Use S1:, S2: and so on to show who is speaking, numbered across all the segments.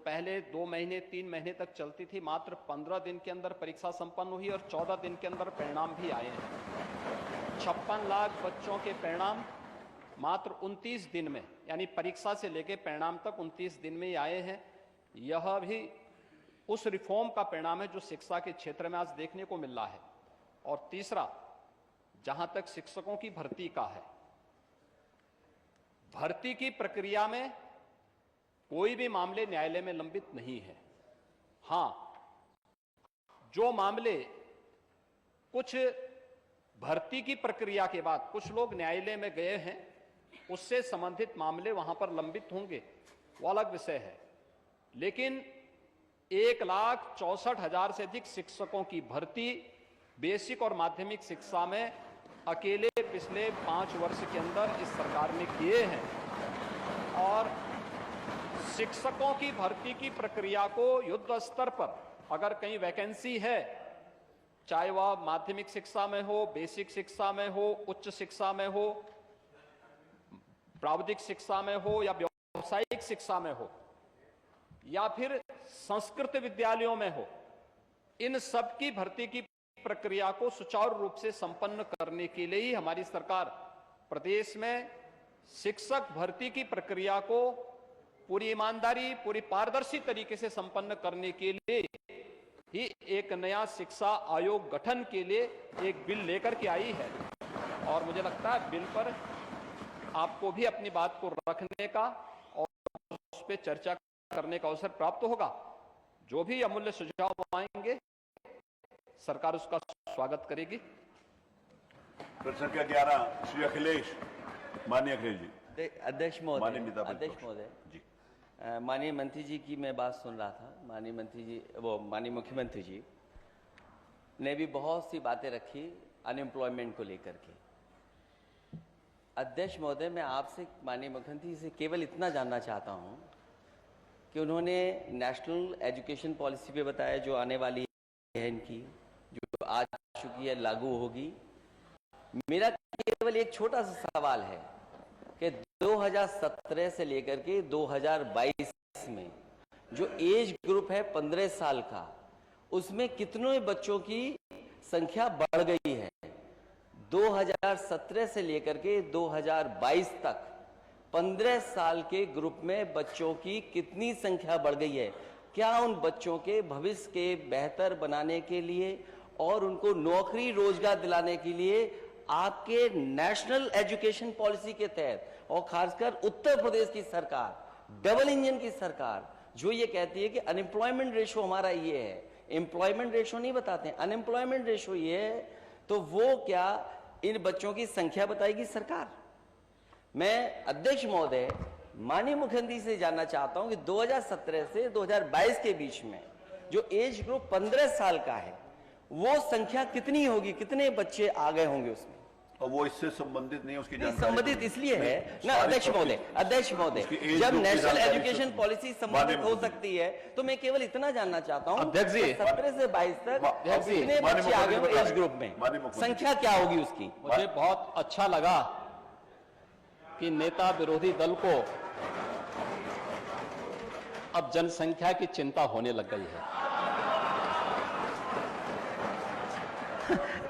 S1: पहले 2 महीने 3 महीने तक चलती थी, मात्र 15 दिन के अंदर परीक्षा संपन्न हुई और 14 दिन के अंदर परिणाम भी आए हैं। 56 लाख बच्चों के परिणाम मात्र 29 दिन में, यानी परीक्षा से लेकर परिणाम तक 29 दिन में ही आए हैं। यह भी उस रिफॉर्म का परिणाम है जो शिक्षा के क्षेत्र में आज देखने को मिल रहा है। और तीसरा, जहां तक शिक्षकों की भर्ती का है, भर्ती की प्रक्रिया में कोई भी मामले न्यायालय में लंबित नहीं है। हां, जो मामले कुछ भर्ती की प्रक्रिया के बाद कुछ लोग न्यायालय में गए हैं, उससे संबंधित मामले वहां पर लंबित होंगे, वो अलग विषय है। लेकिन 1,64,000 से अधिक शिक्षकों की भर्ती बेसिक और माध्यमिक शिक्षा में अकेले पिछले 5 वर्ष के अंदर इस सरकार ने किए हैं। और शिक्षकों की भर्ती की प्रक्रिया को युद्ध स्तर पर अगर कहीं वैकेंसी है, चाहे वह माध्यमिक शिक्षा में हो, बेसिक शिक्षा में हो, उच्च शिक्षा में हो, प्राविधिक शिक्षा में हो या व्यावसायिक शिक्षा में हो या फिर संस्कृत विद्यालयों में हो, इन सब की भर्ती की प्रक्रिया को सुचारू रूप से संपन्न करने के लिए ही हमारी सरकार प्रदेश में शिक्षक भर्ती की प्रक्रिया को पूरी ईमानदारी, पूरी पारदर्शी तरीके से संपन्न करने के लिए ही एक नया शिक्षा आयोग गठन के लिए एक बिल लेकर के आई है। और मुझे लगता है बिल पर आपको भी अपनी बात को रखने का और उस पर चर्चा करने का अवसर प्राप्त होगा। जो भी अमूल्य सुझाव आएंगे, सरकार उसका स्वागत करेगी।
S2: प्रश्न संख्या 11 श्री अखिलेश, माननीय अखिलेश जी।
S3: अध्यक्ष महोदय,
S2: जी,
S3: माननीय मंत्री जी की मैं बात सुन रहा था। माननीय मंत्री जी, माननीय मुख्यमंत्री जी ने भी बहुत सी बातें रखी अनएम्प्लॉयमेंट को लेकर के। अध्यक्ष महोदय, मैं आपसे माननीय मुख्यमंत्री से केवल इतना जानना चाहता हूं कि उन्होंने नेशनल एजुकेशन पॉलिसी पे बताया जो आने वाली है इनकी, जो आ चुकी है, लागू होगी। मेरा केवल एक छोटा सा सवाल है कि 2017 से लेकर के 2022 में जो एज ग्रुप है 15 साल का, उसमें कितने बच्चों की संख्या बढ़ गई है? 2017 से लेकर के 2022 तक 15 साल के ग्रुप में बच्चों की कितनी संख्या बढ़ गई है? क्या उन बच्चों के भविष्य के बेहतर बनाने के लिए और उनको नौकरी रोजगार दिलाने के लिए आपके नेशनल एजुकेशन पॉलिसी के तहत, और खासकर उत्तर प्रदेश की सरकार, डबल इंजन की सरकार, जो ये कहती है कि अनएम्प्लॉयमेंट रेशो हमारा ये है, एम्प्लॉयमेंट रेशो नहीं बताते हैं, अनएम्प्लॉयमेंट रेशो ये है, तो वो क्या इन बच्चों की संख्या बताएगी सरकार? मैं अध्यक्ष महोदय माननीय मुख्यमंत्री से जानना चाहता हूं कि 2017 से 2022 के बीच में जो एज ग्रुप 15 साल का है, वो संख्या कितनी होगी, कितने बच्चे आ गए होंगे उसमें?
S2: और वो इससे संबंधित नहीं, उसकी
S3: जानकारी संबंधित इसलिए है ना अध्यक्ष महोदय, जब नेशनल एजुकेशन पॉलिसी संबंधित हो सकती है, तो मैं केवल इतना जानना चाहता हूं,
S1: अध्यक्ष जी,
S3: 17 से 22 तक कितने बच्चे आ गए एज ग्रुप में, संख्या क्या होगी उसकी?
S1: मुझे बहुत अच्छा लगा कि नेता विरोधी दल को अब जनसंख्या की चिंता होने लग गई है।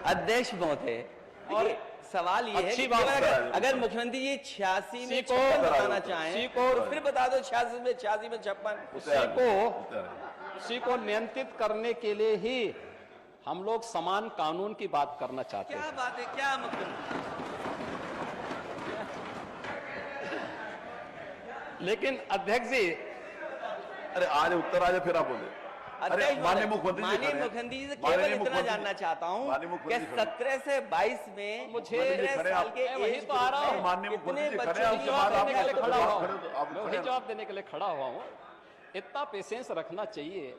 S3: अध्यक्ष महोदय, और सवाल ये है कि अगर मुख्यमंत्री जी 86 में 56 बताना चाहें तो फिर बता दो 86 में 56।
S1: उसी को नियंत्रित करने के लिए ही हम लोग समान कानून की बात करना चाहते हैं।
S3: क्या बात है, क्या मुख्यमंत्री?
S1: लेकिन अध्यक्ष जी,
S2: अरे आज उत्तर आ जाए फिर आप बोले। अरे माननीय
S3: मुख्यमंत्री जी से केवल इतना जानना चाहता हूं कि 17 से 22 में
S1: मुझे
S3: साल के
S1: वही तो आ रहा हूं,
S3: कितने बच्चे
S1: वही जवाब देने के लिए खड़ा हुआ हूं। इतना पेशेंस रखना चाहिए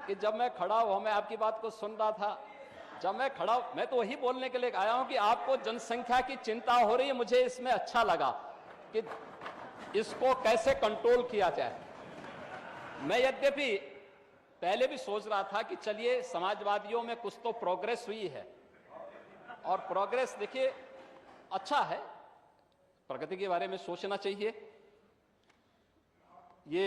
S1: कि जब मैं खड़ा हुआ, मैं आपकी बात को सुन रहा था, जब मैं खड़ा, मैं तो वही बोलने के लिए आया हूं कि आपको जनसंख्या की चिंता हो रही है। मुझे इसमें अच्छा लगा कि इसको कैसे कंट्रोल किया जाए। मैं यद्यपि पहले भी सोच रहा था कि चलिए समाजवादियों में कुछ तो प्रोग्रेस हुई है, और प्रोग्रेस देखिए अच्छा है, प्रगति के बारे में सोचना चाहिए। ये